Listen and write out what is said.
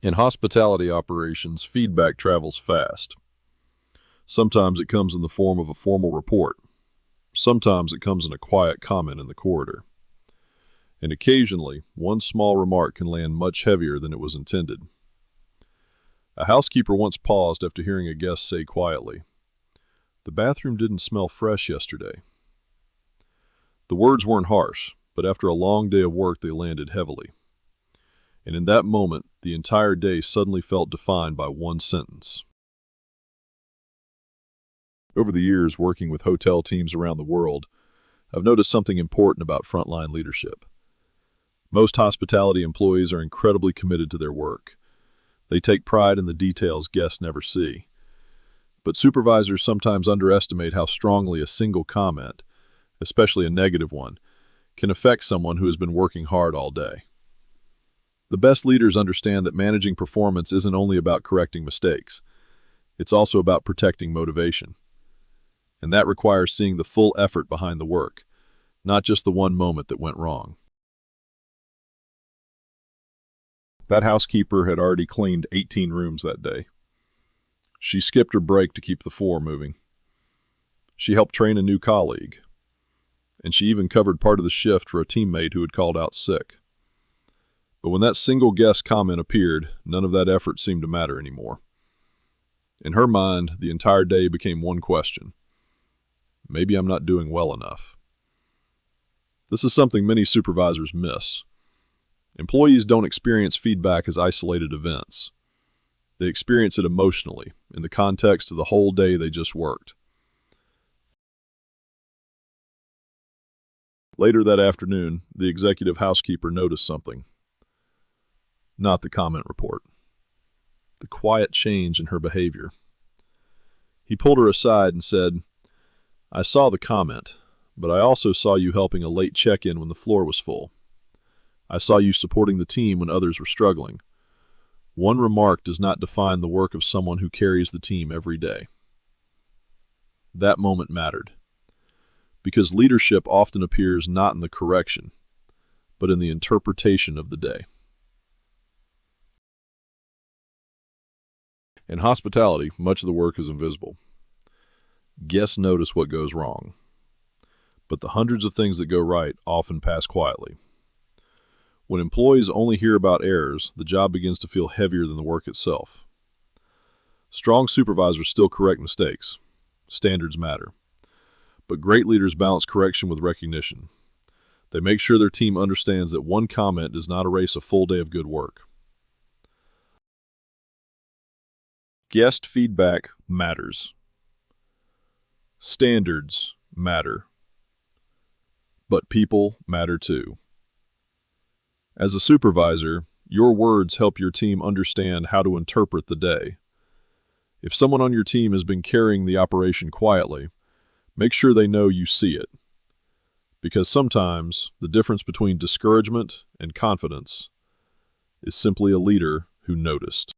In hospitality operations, feedback travels fast. Sometimes it comes in the form of a formal report. Sometimes it comes in a quiet comment in the corridor. And occasionally, one small remark can land much heavier than it was intended. A housekeeper once paused after hearing a guest say quietly, "The bathroom didn't smell fresh yesterday." The words weren't harsh, but after a long day of work they landed heavily. And in that moment, the entire day suddenly felt defined by one sentence. Over the years, working with hotel teams around the world, I've noticed something important about frontline leadership. Most hospitality employees are incredibly committed to their work. They take pride in the details guests never see. But supervisors sometimes underestimate how strongly a single comment, especially a negative one, can affect someone who has been working hard all day. The best leaders understand that managing performance isn't only about correcting mistakes. It's also about protecting motivation. And that requires seeing the full effort behind the work, not just the one moment that went wrong. That housekeeper had already cleaned 18 rooms that day. She skipped her break to keep the floor moving. She helped train a new colleague. And she even covered part of the shift for a teammate who had called out sick. But when that single guest comment appeared, none of that effort seemed to matter anymore. In her mind, the entire day became one question. Maybe I'm not doing well enough. This is something many supervisors miss. Employees don't experience feedback as isolated events. They experience it emotionally, in the context of the whole day they just worked. Later that afternoon, the executive housekeeper noticed something. Not the comment report. The quiet change in her behavior. He pulled her aside and said, "I saw the comment, but I also saw you helping a late check-in when the floor was full. I saw you supporting the team when others were struggling. One remark does not define the work of someone who carries the team every day." That moment mattered, because leadership often appears not in the correction, but in the interpretation of the day. In hospitality, much of the work is invisible. Guests notice what goes wrong, but the hundreds of things that go right often pass quietly. When employees only hear about errors, the job begins to feel heavier than the work itself. Strong supervisors still correct mistakes. Standards matter. But great leaders balance correction with recognition. They make sure their team understands that one comment does not erase a full day of good work. Guest feedback matters. Standards matter. But people matter too. As a supervisor, your words help your team understand how to interpret the day. If someone on your team has been carrying the operation quietly, make sure they know you see it. Because sometimes the difference between discouragement and confidence is simply a leader who noticed.